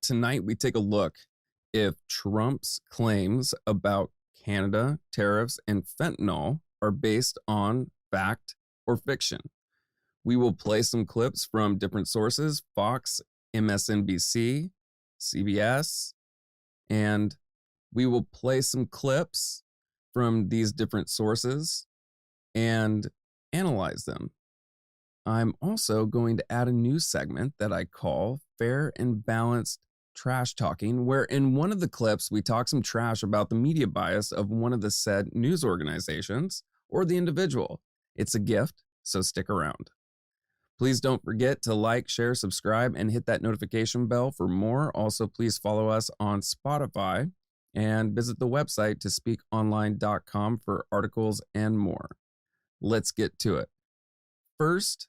tonight we take a look if Trump's claims about Canada, tariffs, and fentanyl are based on fact or fiction. We will play some clips from different sources, Fox, MSNBC, CBS, and we will play some clips from these different sources and analyze them. I'm also going to add a new segment that I call Fair and Balanced Trash Talking, where in one of the clips we talk some trash about the media bias of one of the said news organizations or the individual. It's a gift, so stick around. Please don't forget to like, share, subscribe, and hit that notification bell for more. Also, please follow us on Spotify and visit the website to speakonline.com for articles and more. Let's get to it. First,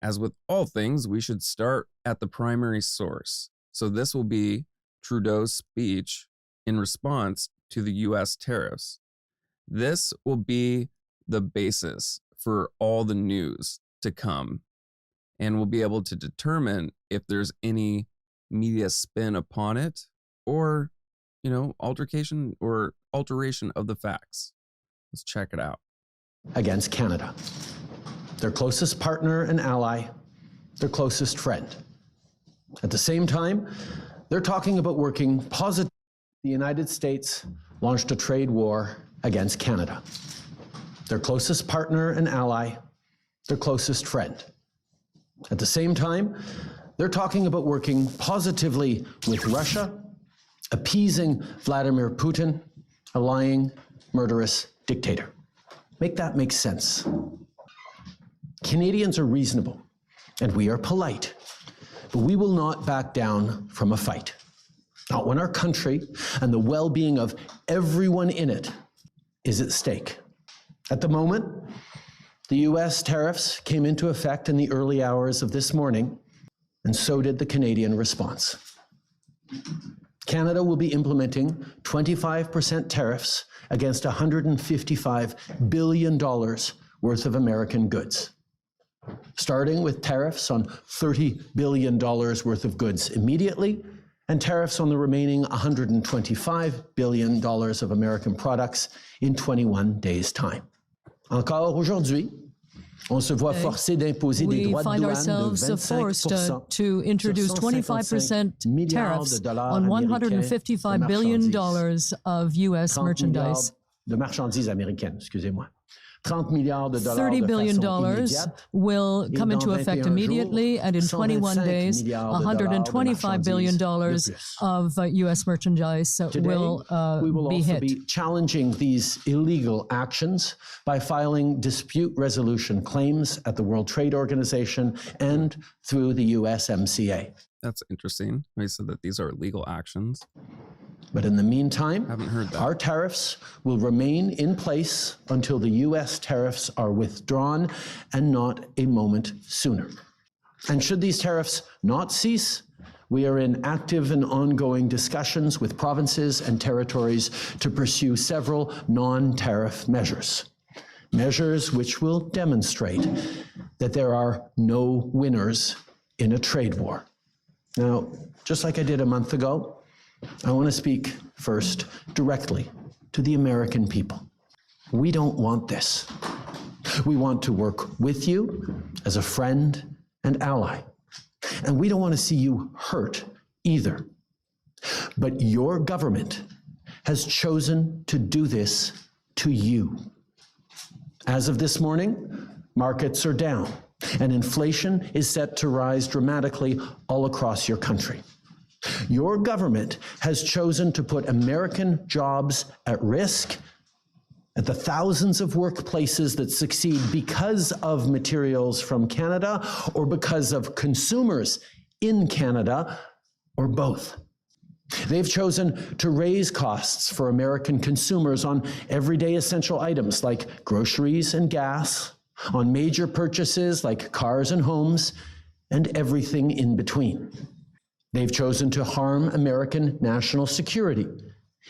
as with all things, we should start at the primary source. So this will be Trudeau's speech in response to the U.S. tariffs. This will be the basis for all the news to come, and we'll be able to determine if there's any media spin upon it or, altercation or alteration of the facts. Let's check it out. Against Canada, their closest partner and ally, their closest friend. At the same time, they're talking about working positively. The United States launched a trade war against Canada, their closest partner and ally, their closest friend. At the same time, they're talking about working positively with Russia, appeasing Vladimir Putin, a lying, murderous dictator. Make that make sense. Canadians are reasonable, and we are polite, but we will not back down from a fight. Not when our country and the well-being of everyone in it is at stake. At the moment, the U.S. tariffs came into effect in the early hours of this morning, and so did the Canadian response. Canada will be implementing 25% tariffs against $155 billion worth of American goods, starting with tariffs on $30 billion worth of goods immediately, and tariffs on the remaining $125 billion of American products in 21 days' time. Encore aujourd'hui, on se voit forcé d'imposer des droits de douane de 25% to introduce 25% tariffs on $155 billion of U.S. merchandise. De marchandises américaines, excusez-moi. $30 billion will come into effect immediately, and in 21 days, $125 billion of U.S. merchandise will we will be also hit. be challenging these illegal actions by filing dispute resolution claims at the World Trade Organization and through the USMCA. That's interesting. He said that these are illegal actions. But in the meantime, Haven't heard that. our tariffs will remain in place until the U.S. tariffs are withdrawn, and not a moment sooner. And should these tariffs not cease, we are in active and ongoing discussions with provinces and territories to pursue several non-tariff measures. Measures which will demonstrate that there are no winners in a trade war. Now, just like I did a month ago, I want to speak first directly to the American people. We don't want this. We want to work with you as a friend and ally. And we don't want to see you hurt either. But your government has chosen to do this to you. As of this morning, markets are down, and inflation is set to rise dramatically all across your country. Your government has chosen to put American jobs at risk, at the thousands of workplaces that succeed because of materials from Canada or because of consumers in Canada, or both. They've chosen to raise costs for American consumers on everyday essential items like groceries and gas, on major purchases like cars and homes, and everything in between. They've chosen to harm American national security,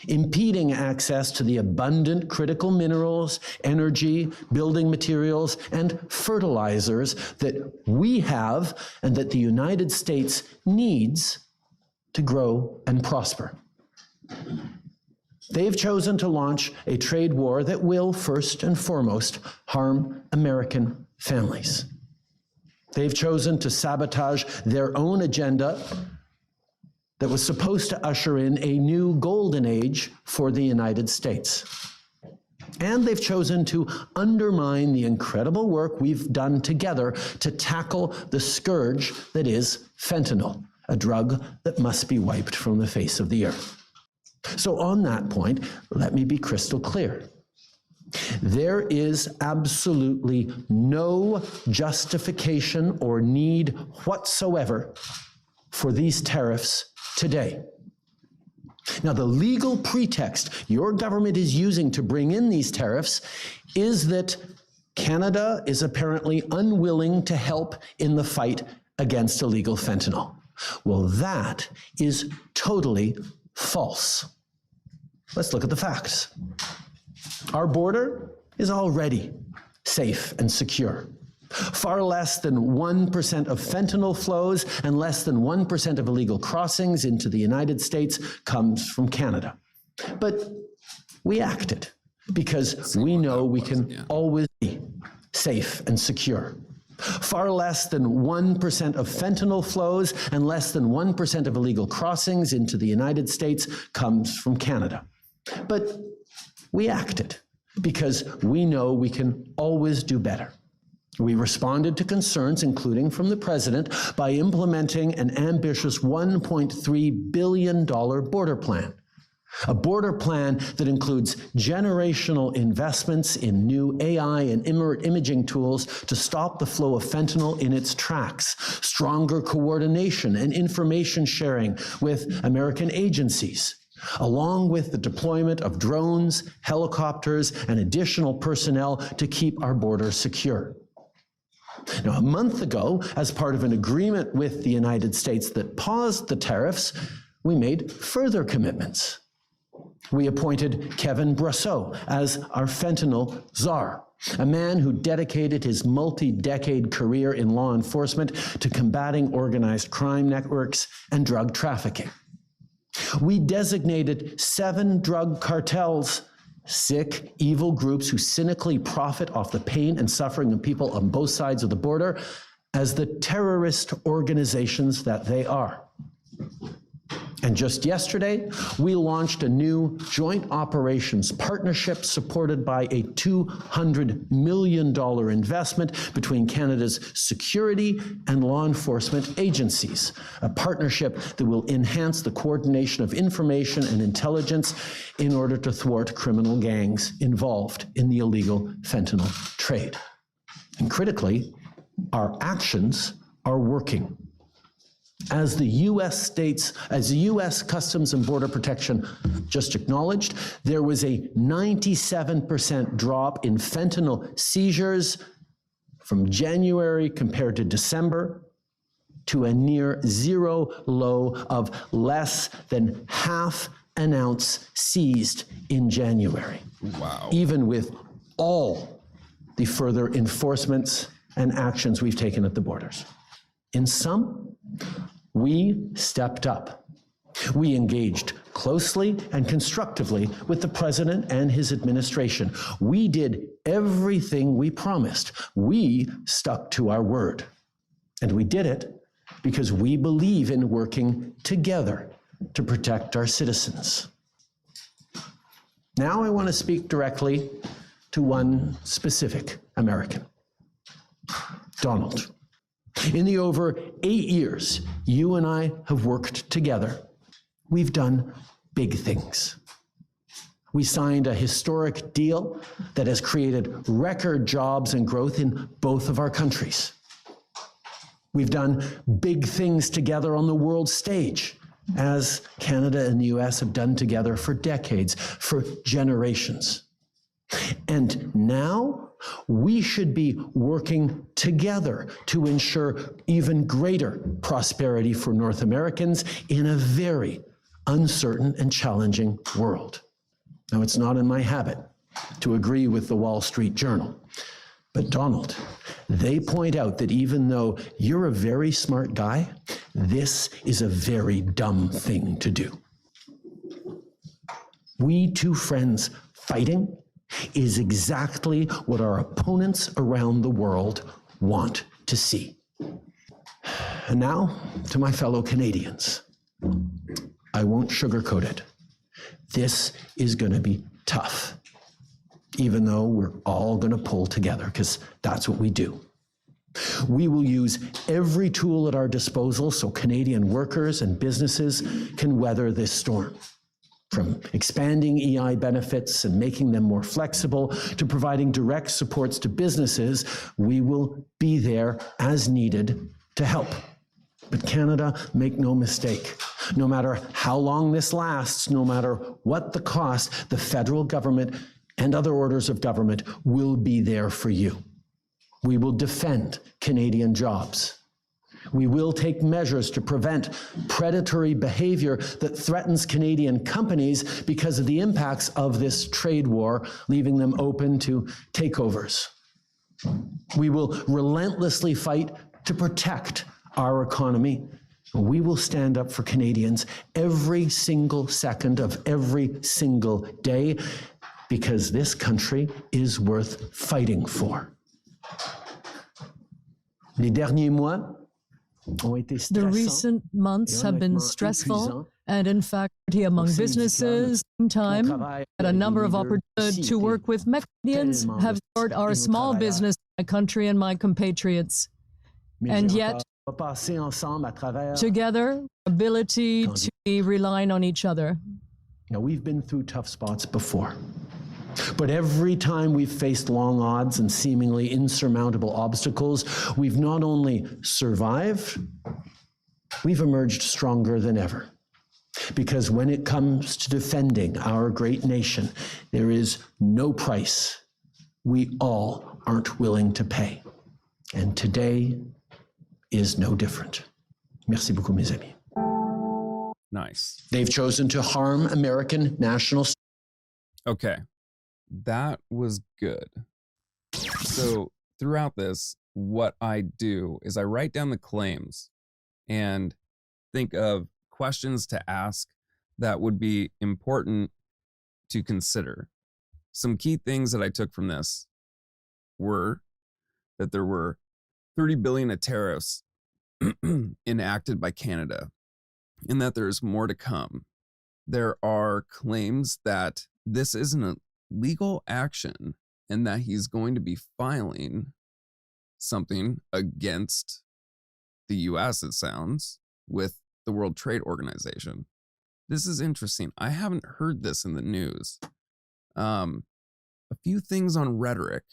impeding access to the abundant critical minerals, energy, building materials, and fertilizers that we have and that the United States needs to grow and prosper. They've chosen to launch a trade war that will, first and foremost, harm American families. They've chosen to sabotage their own agenda that was supposed to usher in a new golden age for the United States. And they've chosen to undermine the incredible work we've done together to tackle the scourge that is fentanyl, a drug that must be wiped from the face of the earth. So on that point, let me be crystal clear. There is absolutely no justification or need whatsoever for these tariffs today. Now, the legal pretext your government is using to bring in these tariffs is that Canada is apparently unwilling to help in the fight against illegal fentanyl. Well, that is totally false. Let's look at the facts. Our border is already safe and secure. Far less than 1% of fentanyl flows and less than 1% of illegal crossings into the United States comes from Canada. But we acted because we know we can always be safe and secure. Far less than 1% of fentanyl flows and less than 1% of illegal crossings into the United States comes from Canada. But we acted because we know we can always do better. We responded to concerns, including from the president, by implementing an ambitious $1.3 billion border plan. A border plan that includes generational investments in new AI and imaging tools to stop the flow of fentanyl in its tracks, stronger coordination and information sharing with American agencies, along with the deployment of drones, helicopters, and additional personnel to keep our border secure. Now, a month ago, as part of an agreement with the United States that paused the tariffs, we made further commitments. We appointed Kevin Brasseau as our fentanyl czar, a man who dedicated his multi-decade career in law enforcement to combating organized crime networks and drug trafficking. We designated 7 drug cartels, sick, evil groups who cynically profit off the pain and suffering of people on both sides of the border, as the terrorist organizations that they are. And just yesterday, we launched a new joint operations partnership supported by a $200 million investment between Canada's security and law enforcement agencies, a partnership that will enhance the coordination of information and intelligence in order to thwart criminal gangs involved in the illegal fentanyl trade. And critically, our actions are working. As the U.S. Customs and Border Protection just acknowledged, there was a 97% drop in fentanyl seizures from January compared to December, to a near zero low of less than half an ounce seized in January. Wow. Even with all the further enforcements and actions we've taken at the borders. In sum, we stepped up. We engaged closely and constructively with the president and his administration. We did everything we promised. We stuck to our word. And we did it because we believe in working together to protect our citizens. Now I want to speak directly to one specific American, Donald. In the over 8 years you and I have worked together, we've done big things. We signed a historic deal that has created record jobs and growth in both of our countries. We've done big things together on the world stage, as Canada and the US have done together for decades, for generations. And now we should be working together to ensure even greater prosperity for North Americans in a very uncertain and challenging world. Now, it's not in my habit to agree with the Wall Street Journal, but Donald, they point out that even though you're a very smart guy, This is a very dumb thing to do. We two friends fighting is exactly what our opponents around the world want to see. And now, to my fellow Canadians, I won't sugarcoat it. This is going to be tough, even though we're all going to pull together, because that's what we do. We will use every tool at our disposal so Canadian workers and businesses can weather this storm. From expanding EI benefits and making them more flexible to providing direct supports to businesses, we will be there as needed to help. But Canada, make no mistake, no matter how long this lasts, no matter what the cost, the federal government and other orders of government will be there for you. We will defend Canadian jobs. We will take measures to prevent predatory behavior that threatens Canadian companies because of the impacts of this trade war, leaving them open to takeovers. We will relentlessly fight to protect our economy. We will stand up for Canadians every single second of every single day because this country is worth fighting for. Les derniers mois The recent months have been stressful, and in fact, among businesses, time, had a number of opportunities to work with Canadians, have supported our small business, my country, and my compatriots. And yet, together, ability to be relying on each other. Now, we've been through tough spots before. But every time we've faced long odds and seemingly insurmountable obstacles, we've not only survived, we've emerged stronger than ever. Because when it comes to defending our great nation, there is no price we all aren't willing to pay. And today is no different. Merci beaucoup, mes amis. Nice. They've chosen to harm American national. Okay. That was good. So throughout this, what I do is I write down the claims and think of questions to ask that would be important to consider. Some key things that I took from this were that there were 30 billion of tariffs enacted by Canada and that there's more to come. There are claims that this isn't a legal action and that he's going to be filing something against the US, it sounds, with the World Trade Organization. This is interesting. I haven't heard this in the news. A few things on rhetoric.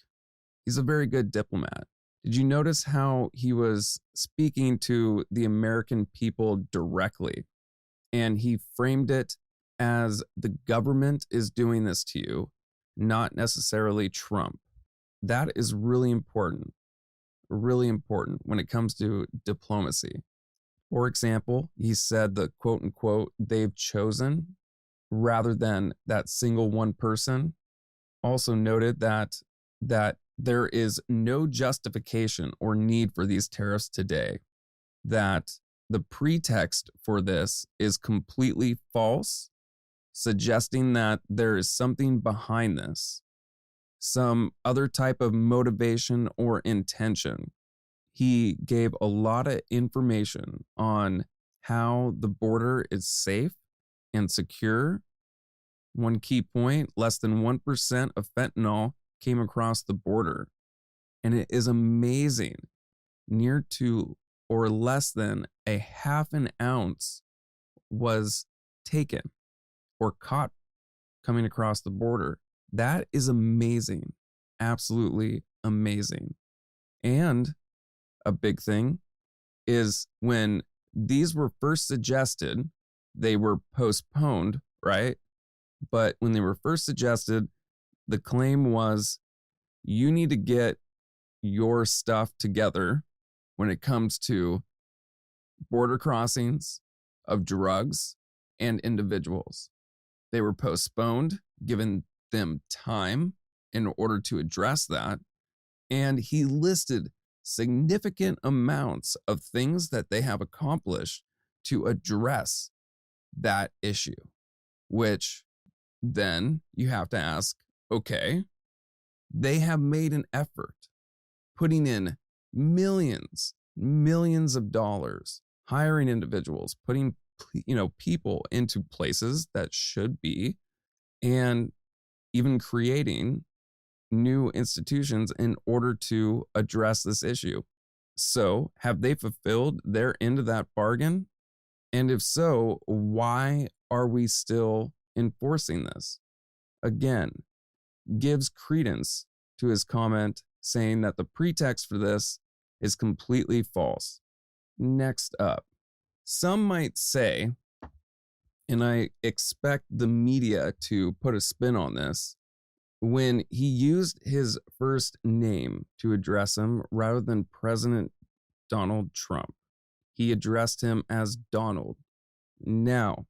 He's a very good diplomat. Did you notice how he was speaking to the American people directly? And he framed it as the government is doing this to you, not necessarily Trump. That is really important when it comes to diplomacy. For example, he said the quote unquote, they've chosen rather than that single one person. Also noted that there is no justification or need for these tariffs today, that the pretext for this is completely false, suggesting that there is something behind this, some other type of motivation or intention. He gave a lot of information on how the border is safe and secure. One key point, less than 1% of fentanyl came across the border. And it is amazing, near to or less than a half an ounce was taken or caught coming across the border. That is amazing. Absolutely amazing. And a big thing is when these were first suggested, they were postponed, right? But when they were first suggested, the claim was you need to get your stuff together when it comes to border crossings of drugs and individuals. They were postponed, given them time in order to address that. And he listed significant amounts of things that they have accomplished to address that issue, which then you have to ask, okay, they have made an effort, putting in millions of dollars, hiring individuals, putting, people into places that should be, and even creating new institutions in order to address this issue. So, have they fulfilled their end of that bargain? And if so, why are we still enforcing this? Again, gives credence to his comment saying that the pretext for this is completely false. Next up, some might say, and I expect the media to put a spin on this, when he used his first name to address him rather than President Donald Trump, he addressed him as Donald. Now,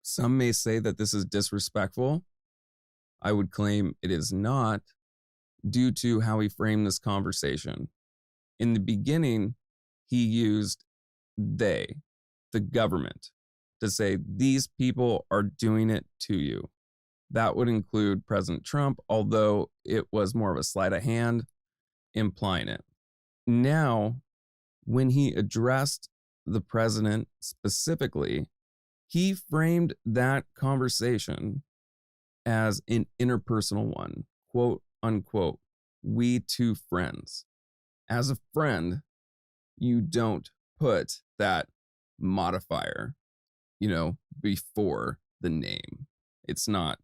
some may say that this is disrespectful. I would claim it is not, due to how he framed this conversation. In the beginning, he used they, the government, to say these people are doing it to you. That would include President Trump, although it was more of a sleight of hand implying it. Now, when he addressed the president specifically, he framed that conversation as an interpersonal one, quote unquote, we two friends. As a friend, you don't put that modifier, before the name. It's not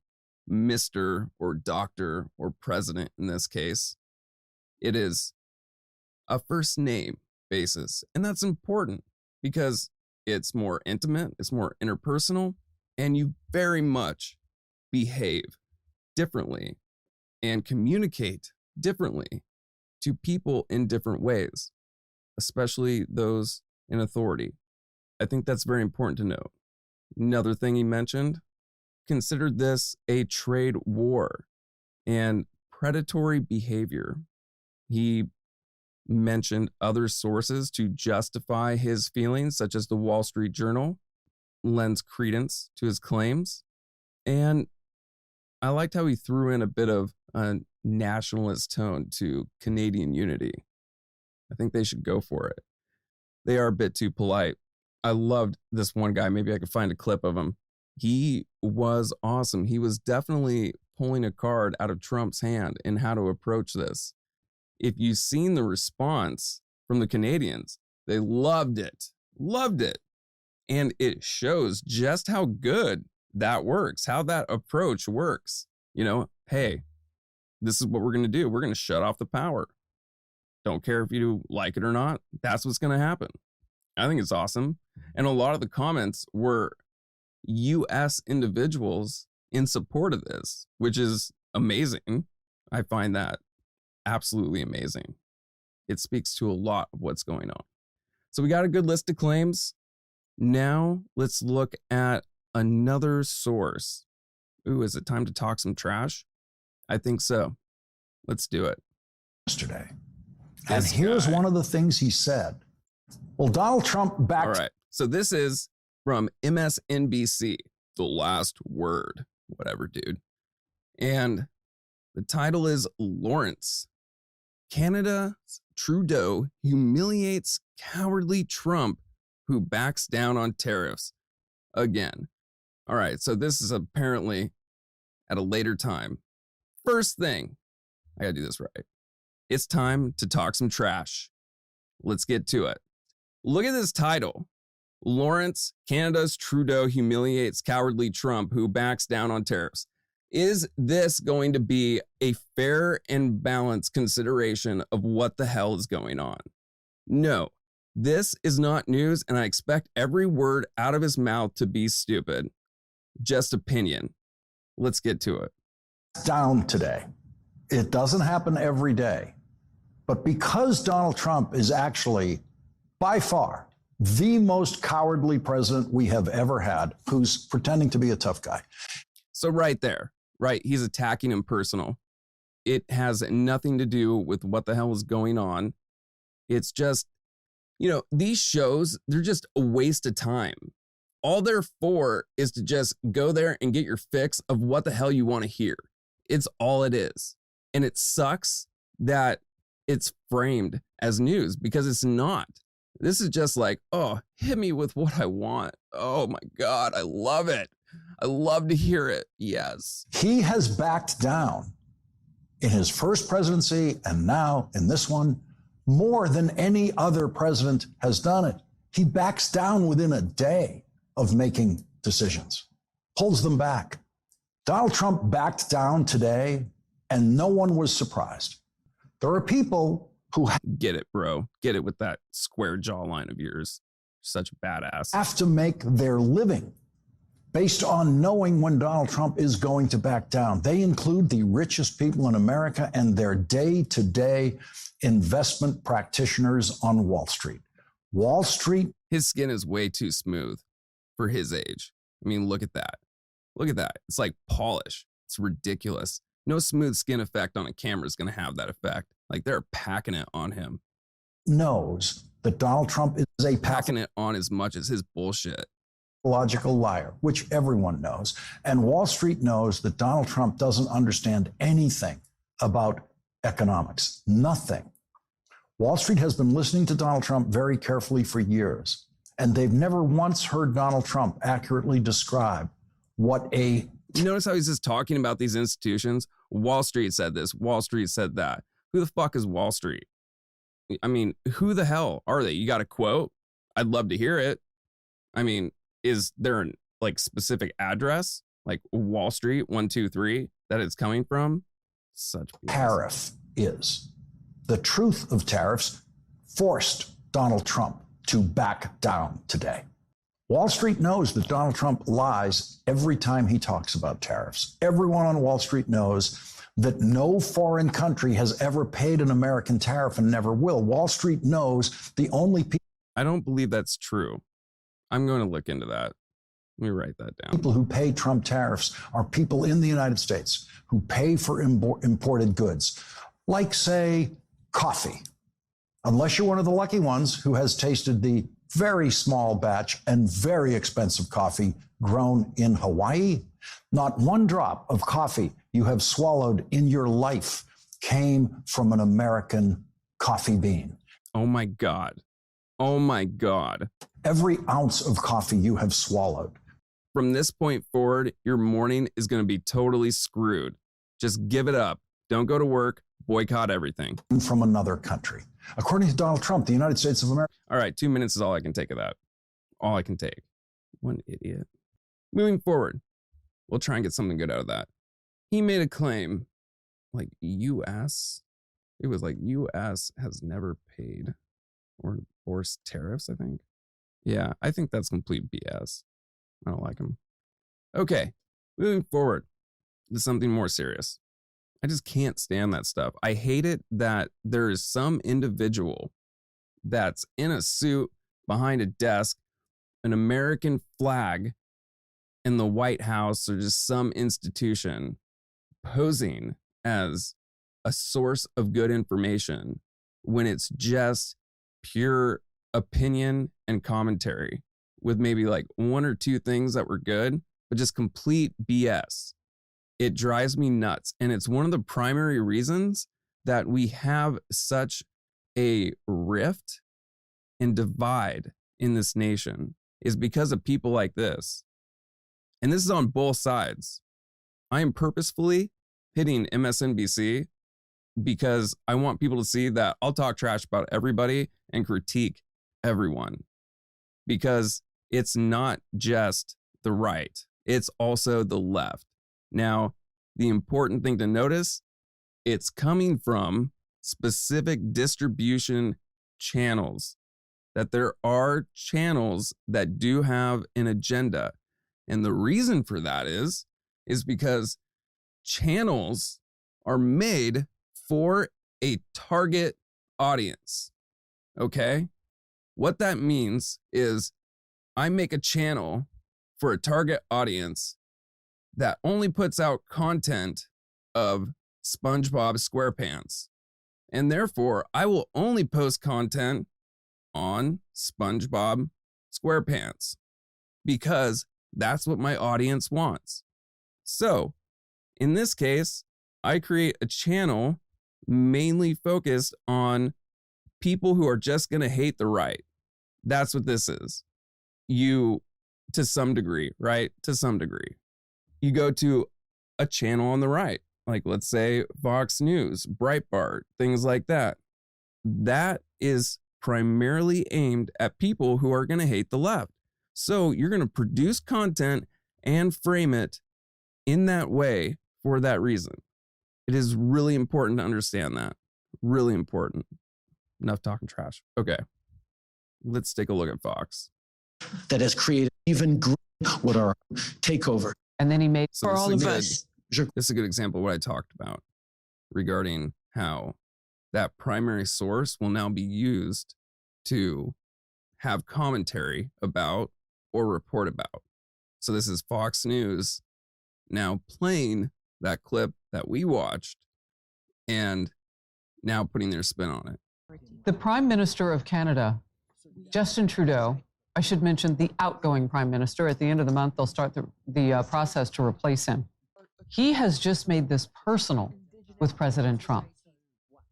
Mr. or Dr. or President in this case. It is a first name basis. And that's important because it's more intimate, it's more interpersonal, and you very much behave differently and communicate differently to people in different ways, especially those in authority. I think that's very important to note. Another thing he mentioned, considered this a trade war and predatory behavior. He mentioned other sources to justify his feelings, such as the Wall Street Journal, lends credence to his claims. And I liked how he threw in a bit of a nationalist tone to Canadian unity. I think they should go for it. They are a bit too polite. I loved this one guy. Maybe I could find a clip of him. He was awesome. He was definitely pulling a card out of Trump's hand in how to approach this. If you've seen the response from the Canadians, they loved it. And it shows just how good that works, how that approach works. Hey, this is what we're going to do. We're going to shut off the power. Don't care if you like it or not. That's what's going to happen. I think it's awesome. And a lot of the comments were U.S. individuals in support of this, which is amazing. I find that absolutely amazing. It speaks to a lot of what's going on. So we got a good list of claims. Now let's look at another source. Ooh, is it time to talk some trash? I think so. Let's do it. Yesterday. And here's one of the things he said. Well, Donald Trump backed. All right. So this is from MSNBC, The Last Word, whatever, dude. And the title is Lawrence. Canada's Trudeau humiliates cowardly Trump who backs down on tariffs. Again. All right. So this is apparently at a later time. First thing, I gotta do this right. It's time to talk some trash. Let's get to it. Look at this title. Lawrence, Canada's Trudeau humiliates cowardly Trump who backs down on tariffs. Is this going to be a fair and balanced consideration of what the hell is going on? No, this is not news, and I expect every word out of his mouth to be stupid. Just opinion. Let's get to it. Down today. It doesn't happen every day. But because Donald Trump is actually, by far, the most cowardly president we have ever had, who's pretending to be a tough guy. So right there, right, he's attacking him personal. It has nothing to do with what the hell is going on. It's just, these shows, they're just a waste of time. All they're for is to just go there and get your fix of what the hell you want to hear. It's all it is. And it sucks that it's framed as news because it's not. This is just like, oh, hit me with what I want. Oh my God, I love it. I love to hear it. Yes. He has backed down in his first presidency and now in this one more than any other president has done it. He backs down within a day of making decisions, pulls them back. Donald Trump backed down today and no one was surprised. There are people who get it, bro. Get it with that square jawline of yours. Such a badass. Have to make their living based on knowing when Donald Trump is going to back down. They include the richest people in America and their day-to-day investment practitioners on Wall Street. Wall Street. His skin is way too smooth for his age. I mean, look at that. Look at that. It's like polish. It's ridiculous. No smooth skin effect on a camera is going to have that effect. Like they're packing it on him. Knows that Donald Trump is a packing it on as much as his bullshit. Logical liar, which everyone knows. And Wall Street knows that Donald Trump doesn't understand anything about economics. Nothing. Wall Street has been listening to Donald Trump very carefully for years, and they've never once heard Donald Trump accurately describe what a... You notice how he's just talking about these institutions? Wall Street said this. Wall Street said that. Who the fuck is Wall Street? I mean, who the hell are they? You got a quote? I'd love to hear it. I mean, is there an specific address like Wall Street 123 that it's coming from? Such BS. Tariff is. The truth of tariffs forced Donald Trump to back down today. Wall Street knows that Donald Trump lies every time he talks about tariffs. Everyone on Wall Street knows that no foreign country has ever paid an American tariff and never will. Wall Street knows the only people... I don't believe that's true. I'm going to look into that. Let me write that down. People who pay Trump tariffs are people in the United States who pay for imported goods, like, say, coffee. Unless you're one of the lucky ones who has tasted the very small batch and very expensive coffee grown in Hawaii, not one drop of coffee you have swallowed in your life came from an American coffee bean. Oh my God. Oh my God. Every ounce of coffee you have swallowed. From this point forward, your morning is going to be totally screwed. Just give it up. Don't go to work. Boycott everything. From another country. According to Donald Trump, the United States of America. All right, 2 minutes is all I can take of that. All I can take. One idiot. Moving forward, we'll try and get something good out of that. He made a claim like U.S. It was like U.S. has never paid or enforced tariffs, I think. Yeah, I think that's complete BS. I don't like him. Okay, moving forward to something more serious. I just can't stand that stuff. I hate it that there is some individual that's in a suit behind a desk, an American flag in the White House or just some institution posing as a source of good information when it's just pure opinion and commentary with maybe like one or two things that were good, but just complete BS. It drives me nuts. And it's one of the primary reasons that we have such a rift and divide in this nation is because of people like this. And this is on both sides. I am purposefully hitting MSNBC because I want people to see that I'll talk trash about everybody and critique everyone, because it's not just the right, it's also the left. Now, the important thing to notice, it's coming from specific distribution channels, that there are channels that do have an agenda. And the reason for that is because channels are made for a target audience. Okay? What that means is I make a channel for a target audience that only puts out content of SpongeBob SquarePants. And therefore, I will only post content on SpongeBob SquarePants because that's what my audience wants. So in this case, I create a channel mainly focused on people who are just going to hate the right. That's what this is. You, to some degree, right? To some degree. You go to a channel on the right, like let's say Fox News, Breitbart, things like that. That is primarily aimed at people who are going to hate the left. So you're going to produce content and frame it in that way for that reason. It is really important to understand that. Really important. Enough talking trash. Okay. Let's take a look at Fox. That has created even greater what our takeover. And then he made So for this all is of a good- us. This is a good example of what I talked about regarding how that primary source will now be used to have commentary about or report about. So this is Fox News now playing that clip that we watched and now putting their spin on it. The Prime Minister of Canada, Justin Trudeau, I should mention the outgoing Prime Minister. At the end of the month, they'll start the process to replace him. He has just made this personal with President Trump.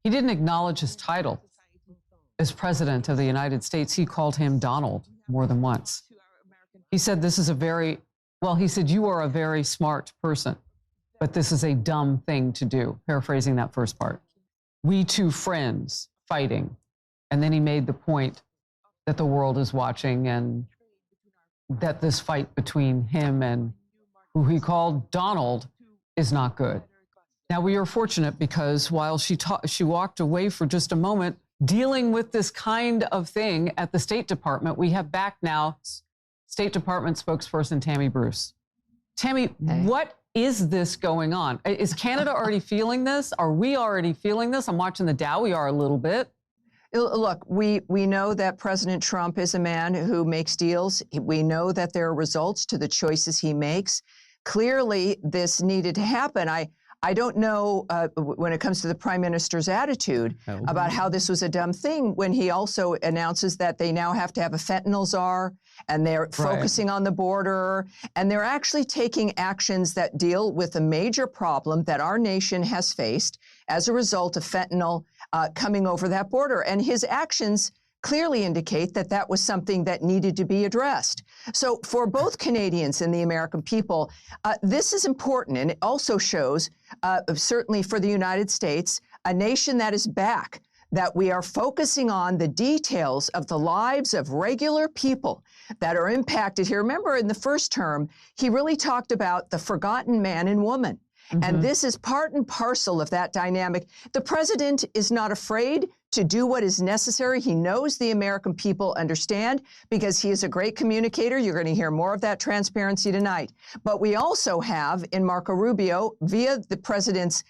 He didn't acknowledge his title as President of the United States. He called him Donald more than once. He said, he said, you are a very smart person, but this is a dumb thing to do, paraphrasing that first part. We two friends fighting. And then he made the point that the world is watching and that this fight between him and who he called Donald is not good. Now, we are fortunate because while she walked away for just a moment dealing with this kind of thing at the State Department, we have back now State Department spokesperson Tammy Bruce. Tammy, what is this going on? Is Canada already feeling this? Are we already feeling this? I'm watching the Dow. We are a little bit. Look, we know that President Trump is a man who makes deals. We know that there are results to the choices he makes. Clearly, this needed to happen. I don't know when it comes to the Prime Minister's attitude about how this was a dumb thing when he also announces that they now have to have a fentanyl czar and they're focusing on the border and they're actually taking actions that deal with a major problem that our nation has faced as a result of fentanyl coming over that border. And his actions clearly indicate that that was something that needed to be addressed. So for both Canadians and the American people, this is important. And it also shows, certainly for the United States, a nation that is back, that we are focusing on the details of the lives of regular people that are impacted here. Remember, in the first term, he really talked about the forgotten man and woman. And this is part and parcel of that dynamic. The president is not afraid to do what is necessary. He knows the American people understand because he is a great communicator. You're going to hear more of that transparency tonight. But we also have in Marco Rubio, via the president's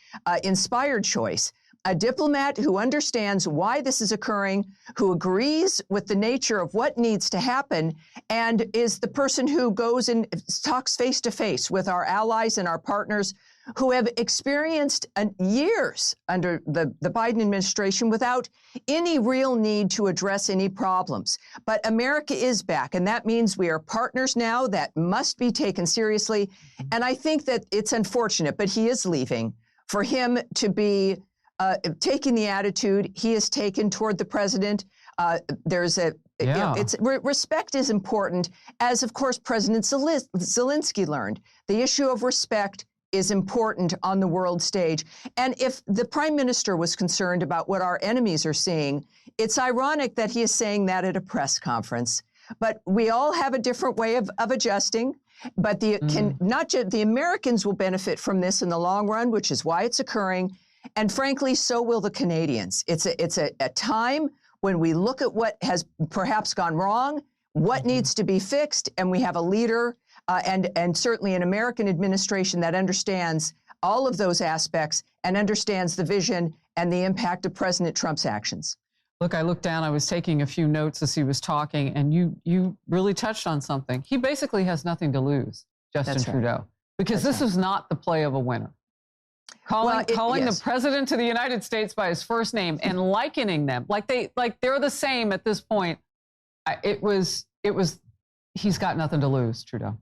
inspired choice, a diplomat who understands why this is occurring, who agrees with the nature of what needs to happen, and is the person who goes and talks face to face with our allies and our partners who have experienced years under the Biden administration without any real need to address any problems. But America is back, and that means we are partners now that must be taken seriously. And I think that it's unfortunate, but he is leaving. For him to be taking the attitude he has taken toward the president, respect is important, as of course President Zelensky learned. The issue of respect is important on the world stage. And if the prime minister was concerned about what our enemies are seeing, it's ironic that he is saying that at a press conference. But we all have a different way of adjusting. But the Americans will benefit from this in the long run, which is why it's occurring. And frankly, so will the Canadians. It's a time when we look at what has perhaps gone wrong, what needs to be fixed, and we have a leader and certainly an American administration that understands all of those aspects and understands the vision and the impact of President Trump's actions. Look, I looked down, I was taking a few notes as he was talking, and you really touched on something. He basically has nothing to lose, Justin Trudeau, because this is not the play of a winner. Calling yes. the president of the United States by his first name and likening them like they're the same at this point. He's got nothing to lose, Trudeau.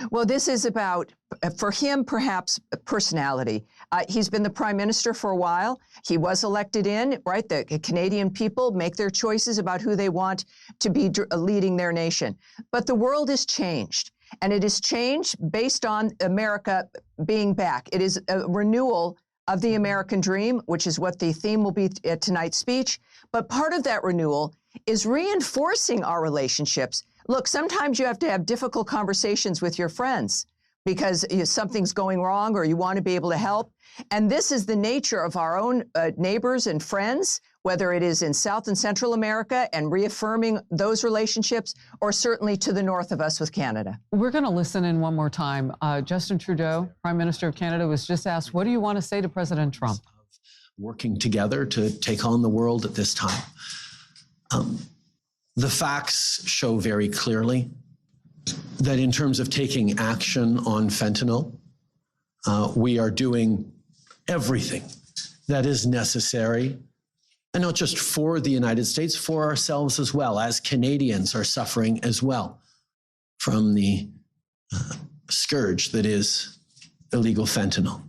Well, this is about, for him, perhaps personality. He's been the prime minister for a while. He was elected in, right? The Canadian people make their choices about who they want to be leading their nation. But the world has changed, and it has changed based on America being back. It is a renewal of the American dream, which is what the theme will be at tonight's speech. But part of that renewal is reinforcing our relationships. Look, sometimes you have to have difficult conversations with your friends because something's going wrong or you want to be able to help. And this is the nature of our own neighbors and friends, whether it is in South and Central America and reaffirming those relationships, or certainly to the north of us with Canada. We're going to listen in one more time. Justin Trudeau, Prime Minister of Canada, was just asked, what do you want to say to President Trump? Working together to take on the world at this time. The facts show very clearly that in terms of taking action on fentanyl, we are doing everything that is necessary, and not just for the United States, for ourselves as well, as Canadians are suffering as well from the scourge that is illegal fentanyl.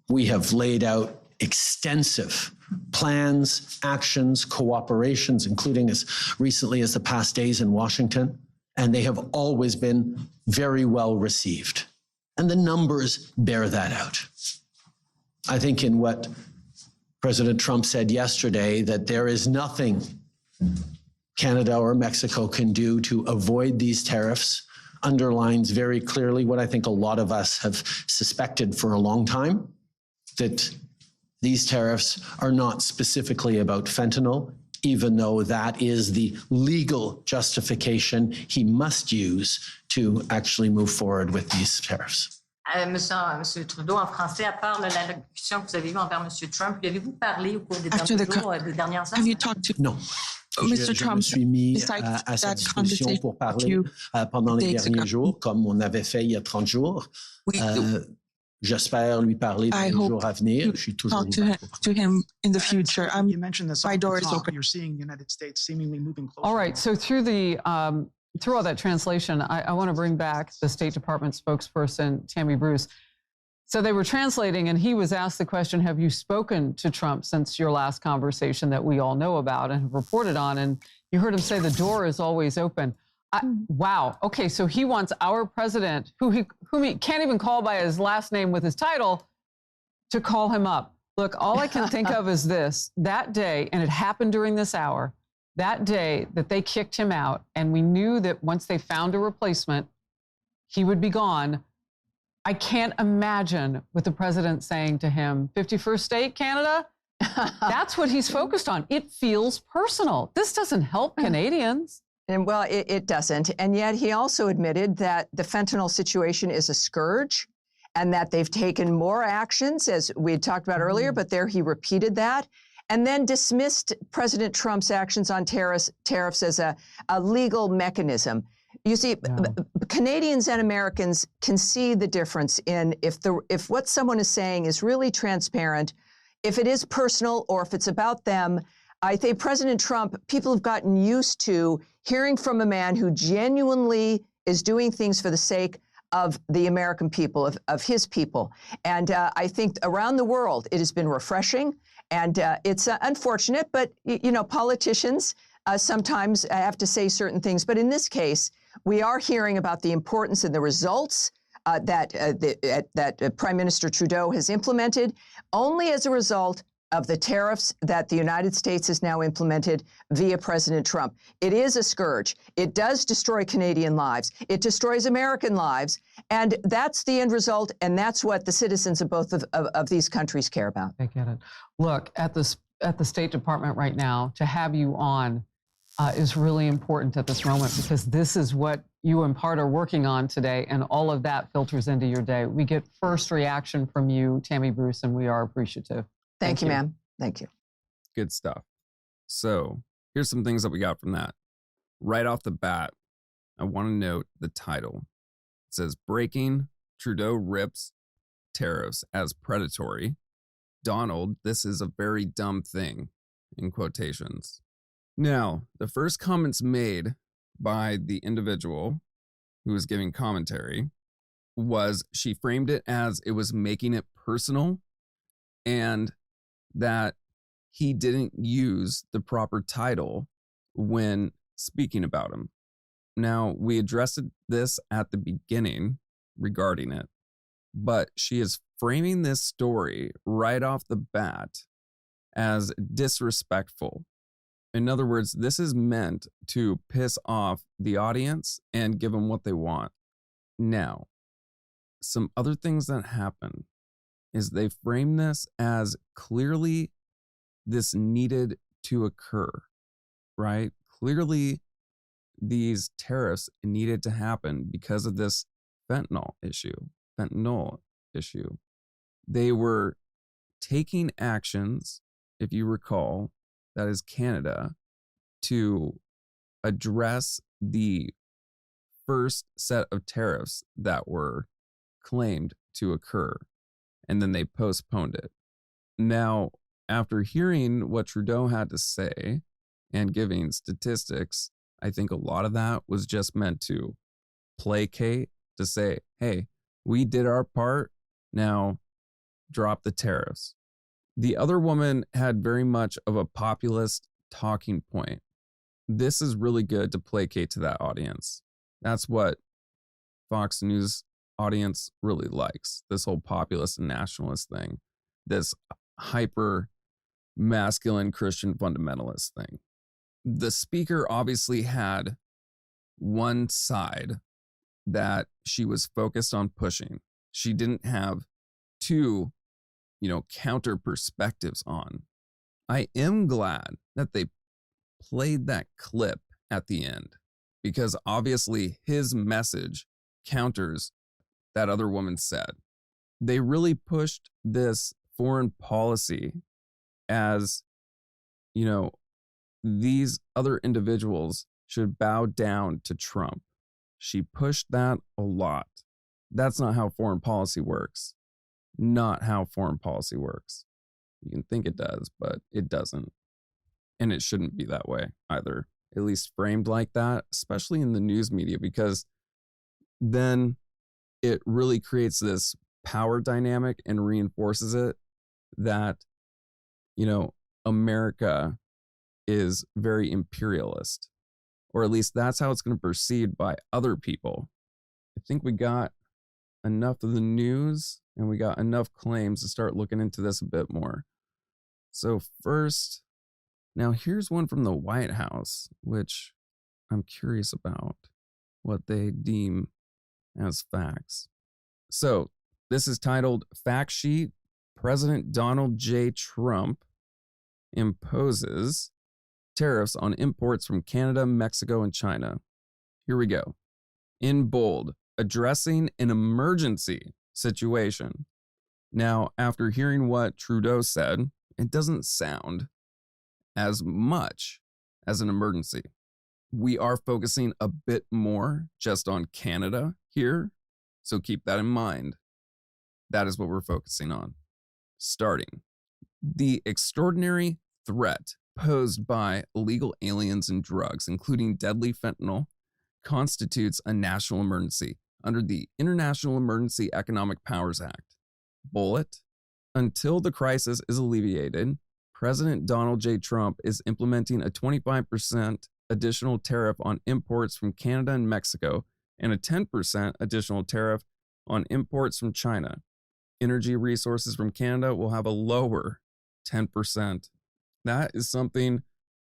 We have laid out extensive plans, actions, cooperations, including as recently as the past days in Washington, and they have always been very well received. And the numbers bear that out. I think in what President Trump said yesterday, that there is nothing Canada or Mexico can do to avoid these tariffs, underlines very clearly what I think a lot of us have suspected for a long time, that these tariffs are not specifically about fentanyl, even though that is the legal justification he must use to actually move forward with these tariffs. Monsieur Trudeau, en français, à part l'allocution que vous avez eue envers Monsieur Trump, lui avez-vous parlé au cours des derniers jours, des dernières heures? Have you talked to Non. Mr. Je Trump me suis mis besides à sa that disposition conversation pour parler pendant les derniers jours, comme on avait fait il y a 30 jours. J'espère lui parler dans les jours à venir. Je suis toujours ouvert to him in the future. You mentioned this. My door is open. You're seeing the United States seemingly moving closer. All right. So through all that translation, I want to bring back the State Department spokesperson, Tammy Bruce. So they were translating, and he was asked the question, have you spoken to Trump since your last conversation that we all know about and have reported on? And you heard him say the door is always open. Wow. Okay, so he wants our president, whom he can't even call by his last name with his title, to call him up. Look, all I can think of is this. That day, and it happened during this hour, that day that they kicked him out, and we knew that once they found a replacement, he would be gone. I can't imagine with the president saying to him, 51st state, Canada? That's what he's focused on. It feels personal. This doesn't help Canadians. And well, it doesn't. And yet he also admitted that the fentanyl situation is a scourge and that they've taken more actions, as we had talked about earlier, but there he repeated that, and then dismissed President Trump's actions on tariffs as a legal mechanism. You see, Canadians and Americans can see the difference in if what someone is saying is really transparent, if it is personal or if it's about them. I think President Trump, people have gotten used to hearing from a man who genuinely is doing things for the sake of the American people, of his people. And I think around the world, it has been refreshing. And it's unfortunate, but, you know, politicians sometimes have to say certain things. But in this case, we are hearing about the importance and the results that Prime Minister Trudeau has implemented only as a result of the tariffs that the United States has now implemented via President Trump. It is a scourge. It does destroy Canadian lives. It destroys American lives. And that's the end result. And that's what the citizens of both of these countries care about. I get it. Look, at the State Department right now, to have you on is really important at this moment, because this is what you in part are working on today, and all of that filters into your day. We get first reaction from you, Tammy Bruce, and we are appreciative. Thank you, ma'am. Thank you. Good stuff. So here's some things that we got from that. Right off the bat, I want to note the title. It says, Breaking Trudeau Rips tariffs as predatory. Donald, this is a very dumb thing, in quotations. Now, the first comments made by the individual who was giving commentary was she framed it as it was making it personal and that he didn't use the proper title when speaking about him. Now, we addressed this at the beginning regarding it, but she is framing this story right off the bat as disrespectful. In other words, this is meant to piss off the audience and give them what they want. Now, some other things that happen is they frame this as clearly this needed to occur, right? Clearly, these tariffs needed to happen because of this fentanyl issue. They were taking actions, if you recall, that is Canada, to address the first set of tariffs that were claimed to occur, and then they postponed it. Now, after hearing what Trudeau had to say and giving statistics, I think a lot of that was just meant to placate, to say, hey, we did our part, now drop the tariffs. The other woman had very much of a populist talking point. This is really good to placate to that audience. That's what Fox News audience really likes, this whole populist and nationalist thing, this hyper masculine Christian fundamentalist thing. The speaker obviously had one side that she was focused on pushing. She didn't have two, counter perspectives on. I am glad that they played that clip at the end, because obviously his message counters that other woman said. They really pushed this foreign policy as, these other individuals should bow down to Trump. She pushed that a lot. That's not how foreign policy works. Not how foreign policy works. You can think it does, but it doesn't. And it shouldn't be that way either, at least framed like that, especially in the news media, because then it really creates this power dynamic and reinforces it that, America is very imperialist, or at least that's how it's going to be perceived by other people. I think we got enough of the news and we got enough claims to start looking into this a bit more. So first, now here's one from the White House, which I'm curious about what they deem as facts. So this is titled Fact Sheet: President Donald J. Trump imposes tariffs on imports from Canada, Mexico, and China. Here we go. In bold, addressing an emergency situation. Now, after hearing what Trudeau said, it doesn't sound as much as an emergency. We are focusing a bit more just on Canada here, so keep that in mind. That is what we're focusing on. Starting, the extraordinary threat posed by illegal aliens and drugs, including deadly fentanyl, constitutes a national emergency under the International Emergency Economic Powers Act. Bullet, until the crisis is alleviated, President Donald J. Trump is implementing a 25% additional tariff on imports from Canada and Mexico and a 10% additional tariff on imports from China. Energy resources from Canada will have a lower 10%. That is something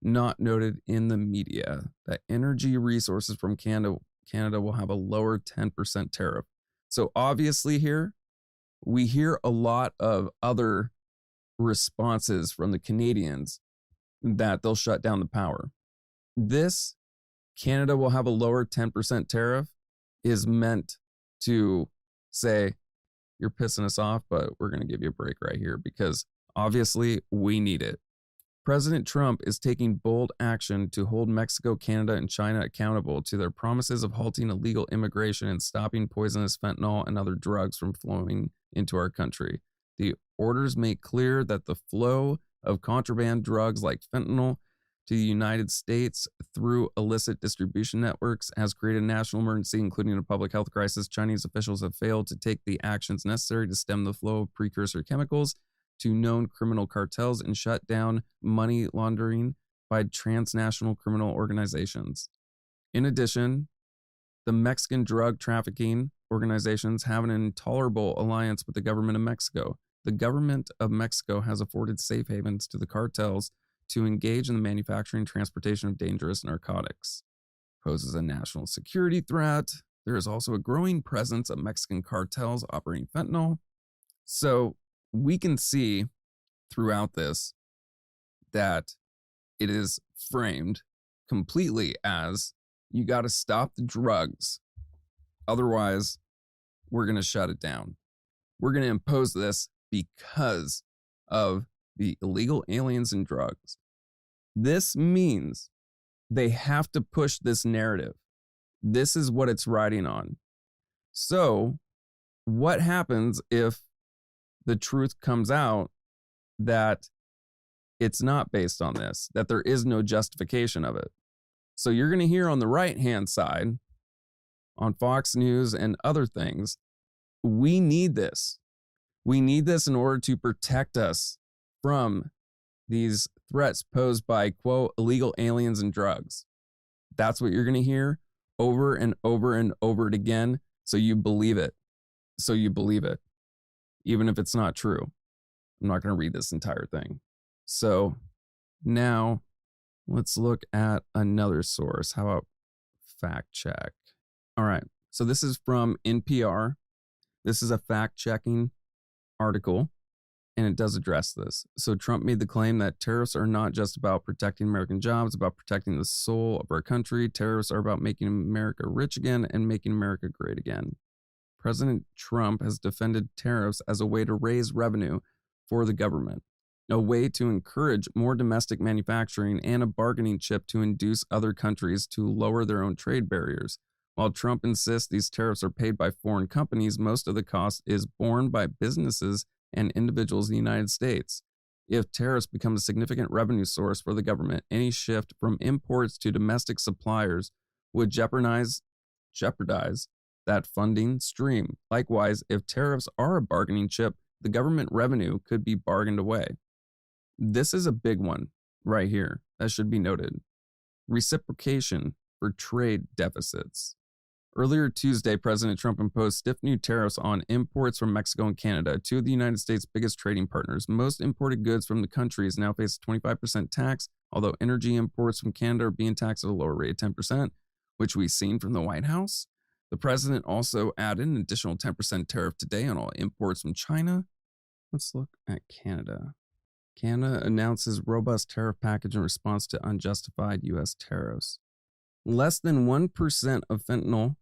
not noted in the media, that energy resources from Canada will have a lower 10% tariff. So obviously here, we hear a lot of other responses from the Canadians that they'll shut down the power. This, Canada will have a lower 10% tariff, is meant to say, you're pissing us off, but we're going to give you a break right here because obviously we need it. President Trump is taking bold action to hold Mexico, Canada, and China accountable to their promises of halting illegal immigration and stopping poisonous fentanyl and other drugs from flowing into our country. The orders make clear that the flow of contraband drugs like fentanyl to the United States through illicit distribution networks has created a national emergency, including a public health crisis. Chinese officials have failed to take the actions necessary to stem the flow of precursor chemicals to known criminal cartels and shut down money laundering by transnational criminal organizations. In addition, the Mexican drug trafficking organizations have an intolerable alliance with the government of Mexico. The government of Mexico has afforded safe havens to the cartels to engage in the manufacturing and transportation of dangerous narcotics. Poses a national security threat. There is also a growing presence of Mexican cartels operating fentanyl. So we can see throughout this that it is framed completely as you got to stop the drugs. Otherwise, we're going to shut it down. We're going to impose this because of the illegal aliens and drugs. This means they have to push this narrative. This is what it's riding on. So, what happens if the truth comes out that it's not based on this, that there is no justification of it? So you're going to hear on the right-hand side, on Fox News and other things, we need this. We need this in order to protect us from these threats posed by, quote, illegal aliens and drugs. That's what you're going to hear over and over and over again. So you believe it. So you believe it, even if it's not true. I'm not going to read this entire thing. So now let's look at another source. How about fact check? All right. So this is from NPR. This is a fact-checking article, and it does address this. So Trump made the claim that tariffs are not just about protecting American jobs, about protecting the soul of our country. Tariffs are about making America rich again and making America great again. President Trump has defended tariffs as a way to raise revenue for the government, a way to encourage more domestic manufacturing, and a bargaining chip to induce other countries to lower their own trade barriers. While Trump insists these tariffs are paid by foreign companies, most of the cost is borne by businesses and individuals in the United States. If tariffs become a significant revenue source for the government, any shift from imports to domestic suppliers would jeopardize that funding stream. Likewise, if tariffs are a bargaining chip, the government revenue could be bargained away. This is a big one right here that should be noted. Reciprocation for trade deficits. Earlier Tuesday, President Trump imposed stiff new tariffs on imports from Mexico and Canada, two of the United States' biggest trading partners. Most imported goods from the countries now face a 25% tax, although energy imports from Canada are being taxed at a lower rate of 10%, which we've seen from the White House. The president also added an additional 10% tariff today on all imports from China. Let's look at Canada. Canada announces robust tariff package in response to unjustified U.S. tariffs. Less than 1% of fentanyl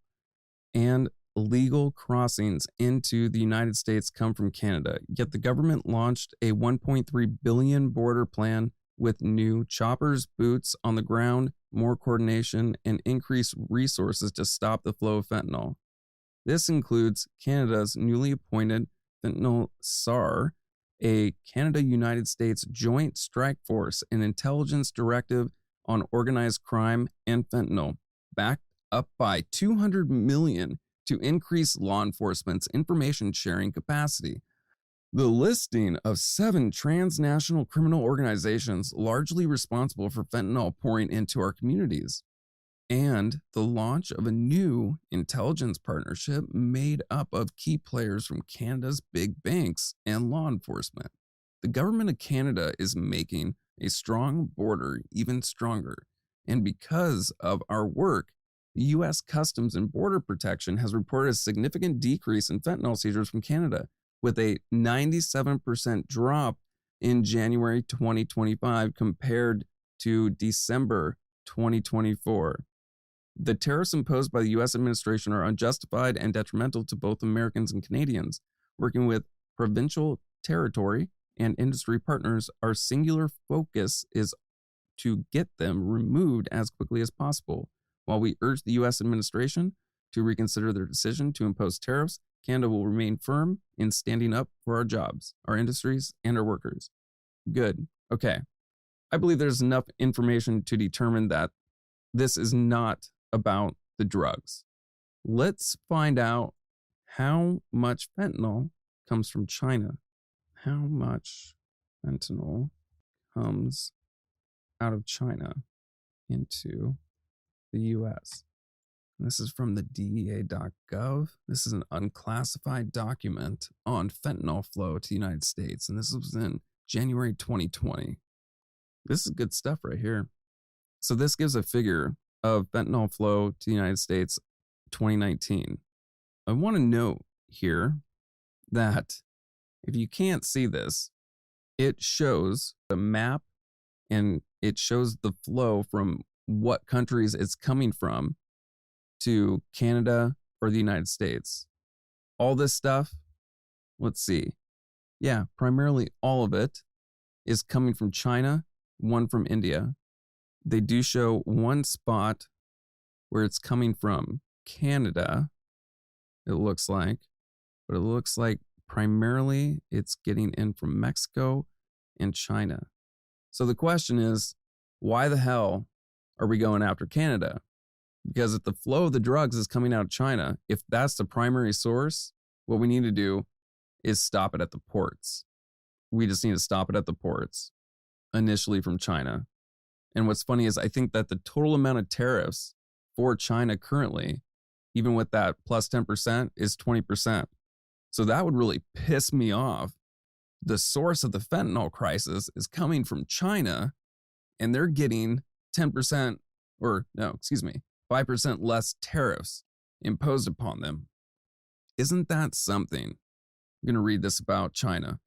and illegal crossings into the United States come from Canada, yet the government launched a $1.3 billion border plan with new choppers, boots on the ground, more coordination, and increased resources to stop the flow of fentanyl. This includes Canada's newly appointed fentanyl SAR, a Canada-United States Joint Strike Force, an intelligence directive on organized crime and fentanyl, backed up by $200 million to increase law enforcement's information sharing capacity. The listing of 7 transnational criminal organizations largely responsible for fentanyl pouring into our communities, and the launch of a new intelligence partnership made up of key players from Canada's big banks and law enforcement. The government of Canada is making a strong border even stronger, and because of our work, the U.S. Customs and Border Protection has reported a significant decrease in fentanyl seizures from Canada, with a 97% drop in January 2025 compared to December 2024. The tariffs imposed by the U.S. administration are unjustified and detrimental to both Americans and Canadians. Working with provincial, territory, and industry partners, our singular focus is to get them removed as quickly as possible. While we urge the U.S. administration to reconsider their decision to impose tariffs, Canada will remain firm in standing up for our jobs, our industries, and our workers. Good. Okay. I believe there's enough information to determine that this is not about the drugs. Let's find out how much fentanyl comes from China. How much fentanyl comes out of China into the US? This is from the DEA.gov. This is an unclassified document on fentanyl flow to the United States, and this was in January 2020. This is good stuff right here. So this gives a figure of fentanyl flow to the United States 2019. I want to note here that if you can't see this, it shows the map and it shows the flow from what countries it's coming from to Canada or the United States. All this stuff, let's see. Yeah, primarily all of it is coming from China, one from India. They do show one spot where it's coming from Canada, it looks like, but it looks like primarily it's getting in from Mexico and China. So the question is, why the hell are we going after Canada? Because if the flow of the drugs is coming out of China, if that's the primary source, what we need to do is stop it at the ports. We just need to stop it at the ports, initially from China. And what's funny is I think that the total amount of tariffs for China currently, even with that plus 10%, is 20%. So that would really piss me off. The source of the fentanyl crisis is coming from China, and they're getting 10%, or no, excuse me, 5% less tariffs imposed upon them. Isn't that something? I'm going to read this about China.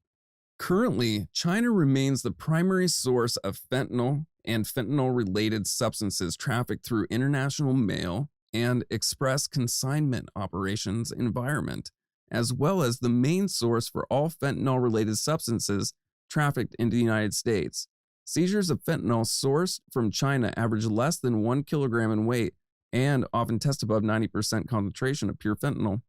Currently, China remains the primary source of fentanyl and fentanyl-related substances trafficked through international mail and express consignment operations environment, as well as the main source for all fentanyl-related substances trafficked into the United States. Seizures of fentanyl sourced from China average less than 1 kilogram in weight and often test above 90% concentration of pure fentanyl.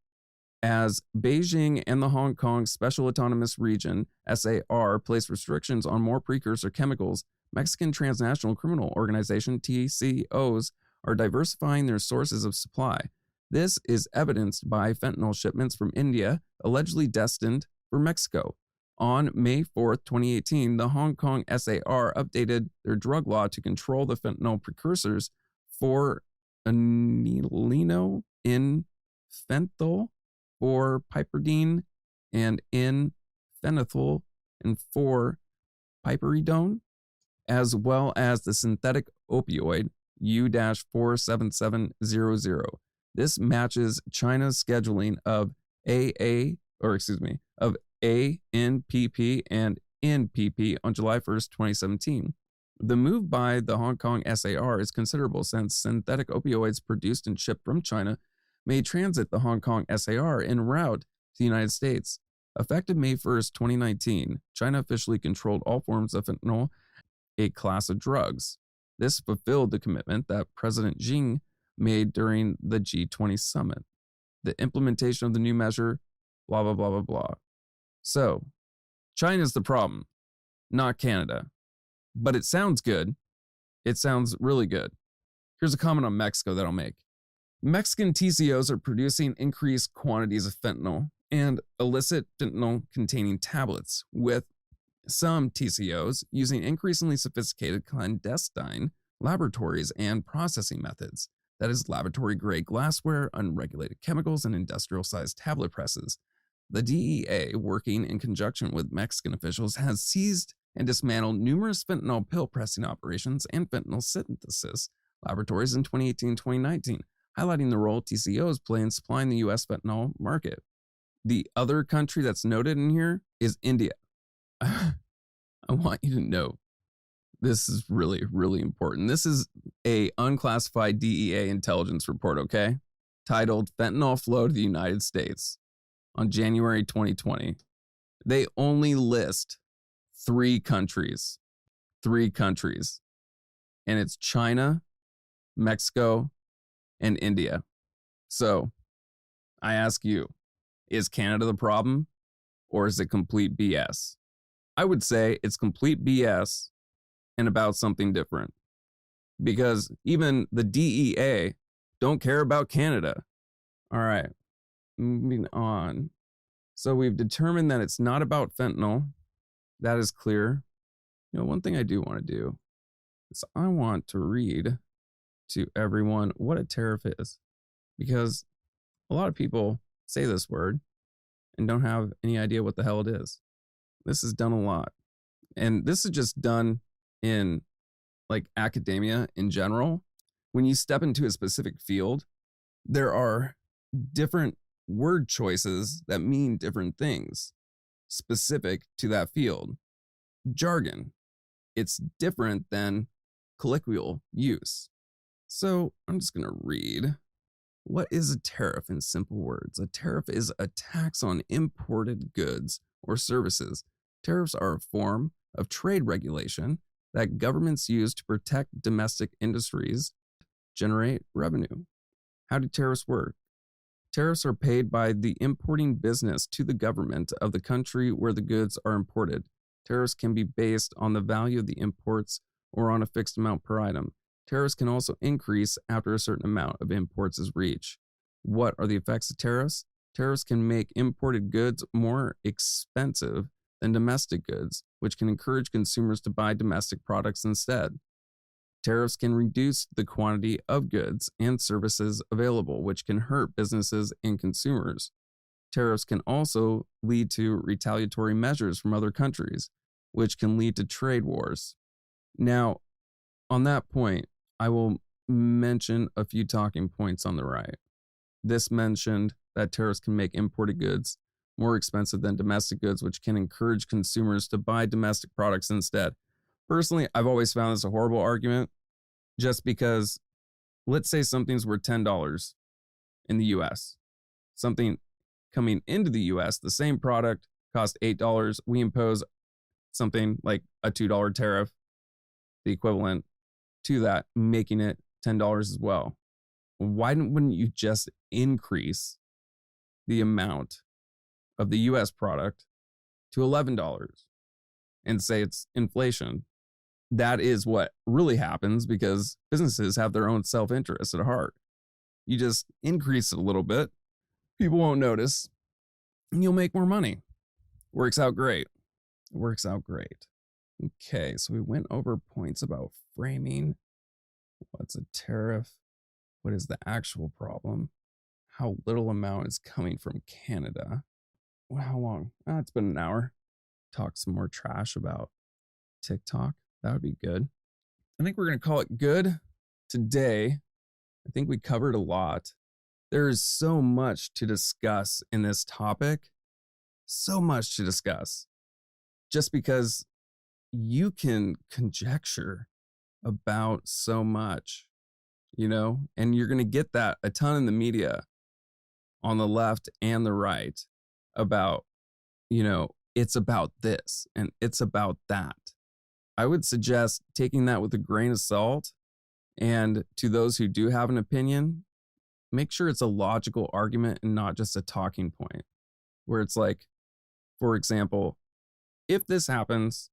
As Beijing and the Hong Kong Special Autonomous Region, SAR, place restrictions on more precursor chemicals, Mexican Transnational Criminal Organization, TCOs, are diversifying their sources of supply. This is evidenced by fentanyl shipments from India, allegedly destined for Mexico. On May 4th, 2018, the Hong Kong SAR updated their drug law to control the fentanyl precursors for anilino in phentyl, for piperidine, and in phenylethyl, and for piperidone, as well as the synthetic opioid U-47700. This matches China's scheduling of of ANPP and NPP on July 1st, 2017. The move by the Hong Kong SAR is considerable since synthetic opioids produced and shipped from China may transit the Hong Kong SAR en route to the United States. Effective May 1st, 2019, China officially controlled all forms of fentanyl, a class of drugs. This fulfilled the commitment that President Xi made during the G20 summit. The implementation of the new measure, blah, blah, blah, blah, blah. So, China's the problem, not Canada. But it sounds good. It sounds really good. Here's a comment on Mexico that I'll make. Mexican TCOs are producing increased quantities of fentanyl and illicit fentanyl-containing tablets, with some TCOs using increasingly sophisticated clandestine laboratories and processing methods. That is, laboratory-grade glassware, unregulated chemicals, and industrial-sized tablet presses. The DEA, working in conjunction with Mexican officials, has seized and dismantled numerous fentanyl pill pressing operations and fentanyl synthesis laboratories in 2018-2019, highlighting the role TCOs play in supplying the U.S. fentanyl market. The other country that's noted in here is India. I want you to know, this is really, really important. This is a unclassified DEA intelligence report, okay? Titled Fentanyl Flow to the United States on January 2020. They only list three countries, and it's China, Mexico, and India. So I ask you, Is Canada the problem, or is it complete BS? I would say it's complete BS and about something different. Because even the DEA don't care about Canada. All right, moving on. So we've determined that it's not about fentanyl. That is clear. One thing I do want to do is I want to read to everyone what a tariff is. Because a lot of people say this word and don't have any idea what the hell it is. This is done a lot. And this is just done in like academia in general. When you step into a specific field, there are different word choices that mean different things specific to that field. Jargon, it's different than colloquial use. So I'm just going to read. What is a tariff in simple words? A tariff is a tax on imported goods or services. Tariffs are a form of trade regulation that governments use to protect domestic industries, generate revenue. How do tariffs work? Tariffs are paid by the importing business to the government of the country where the goods are imported. Tariffs can be based on the value of the imports or on a fixed amount per item. Tariffs can also increase after a certain amount of imports is reached. What are the effects of tariffs? Tariffs can make imported goods more expensive than domestic goods, which can encourage consumers to buy domestic products instead. Tariffs can reduce the quantity of goods and services available, which can hurt businesses and consumers. Tariffs can also lead to retaliatory measures from other countries, which can lead to trade wars. Now, on that point, I will mention a few talking points on the right. This mentioned that tariffs can make imported goods more expensive than domestic goods, which can encourage consumers to buy domestic products instead. Personally, I've always found this a horrible argument, just because let's say something's worth $10 in the US. Something coming into the US, the same product costs $8. We impose something like a $2 tariff, the equivalent to that, making it $10 as well. Why wouldn't you just increase the amount of the US product to $11 and say it's inflation? That is what really happens because businesses have their own self-interest at heart. You just increase it a little bit, people won't notice, and you'll make more money. Works out great. It works out great. Okay, so we went over points about framing. What's a tariff? What is the actual problem? How little amount is coming from Canada? Well, how long? It's been an hour. Talk some more trash about TikTok. That would be good. I think we're going to call it good today. I think we covered a lot. There is so much to discuss in this topic. So much to discuss. Just because you can conjecture about so much, and you're going to get that a ton in the media on the left and the right about, it's about this and it's about that. I would suggest taking that with a grain of salt. And to those who do have an opinion, make sure it's a logical argument and not just a talking point where it's like, for example, if this happens,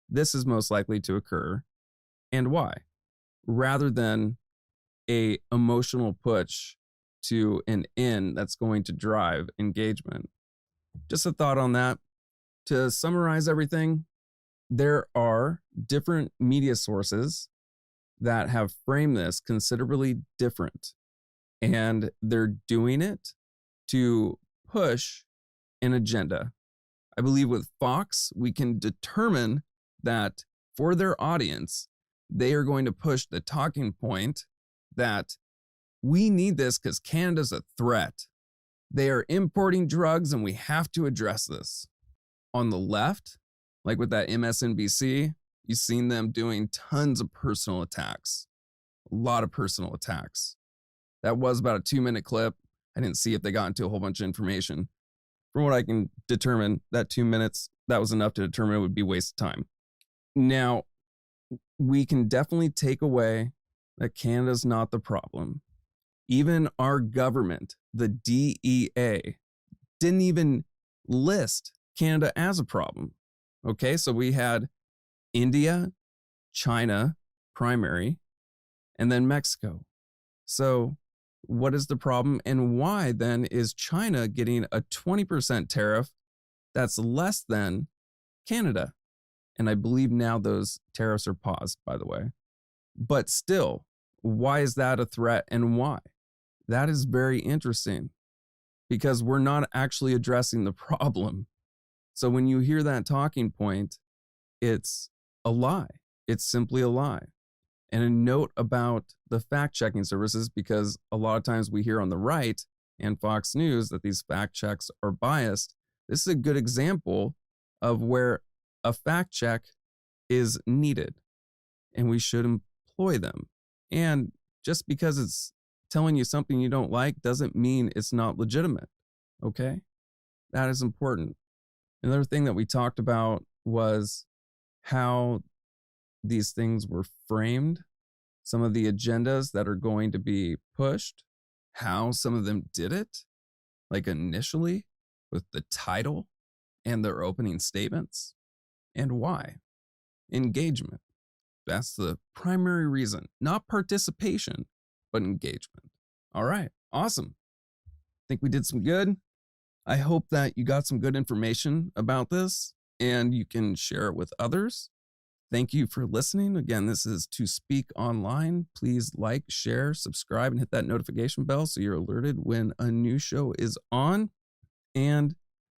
this is most likely to occur and why, rather than a emotional push to an end that's going to drive engagement. Just a thought on that. To summarize everything, there are different media sources that have framed this considerably different, and they're doing it to push an agenda. I believe with Fox, we can determine that for their audience, they are going to push the talking point that we need this because Canada's a threat. They are importing drugs and we have to address this. On the left, like with that MSNBC, you've seen them doing tons of personal attacks. A lot of personal attacks. That was about a 2-minute clip. I didn't see if they got into a whole bunch of information. From what I can determine, that 2 minutes, that was enough to determine it would be a waste of time. Now, we can definitely take away that Canada's not the problem. Even our government, the DEA, didn't even list Canada as a problem. Okay, so we had India, China, primary, and then Mexico. So what is the problem, and why then is China getting a 20% tariff that's less than Canada? And I believe now those tariffs are paused, by the way. But still, why is that a threat, and why? That is very interesting, because we're not actually addressing the problem. So when you hear that talking point, it's a lie. It's simply a lie. And a note about the fact-checking services, because a lot of times we hear on the right and Fox News that these fact checks are biased. This is a good example of where a fact check is needed, and we should employ them. And just because it's telling you something you don't like doesn't mean it's not legitimate, okay? That is important. Another thing that we talked about was how these things were framed, some of the agendas that are going to be pushed, how some of them did it, like initially with the title and their opening statements, and why. Engagement. That's the primary reason, not participation, but engagement. All right, awesome. I think we did some good. I hope that you got some good information about this and you can share it with others. Thank you for listening. Again, this is To Speak Online. Please like, share, subscribe, and hit that notification bell so you're alerted when a new show is on. And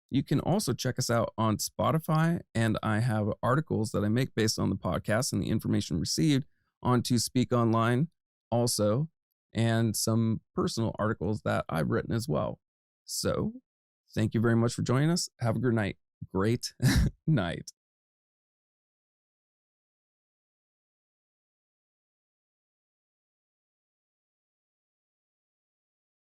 you can also check us out on Spotify, and I have articles that I make based on the podcast and the information received on To Speak Online also, and some personal articles that I've written as well. So thank you very much for joining us. Have a good night. Great night.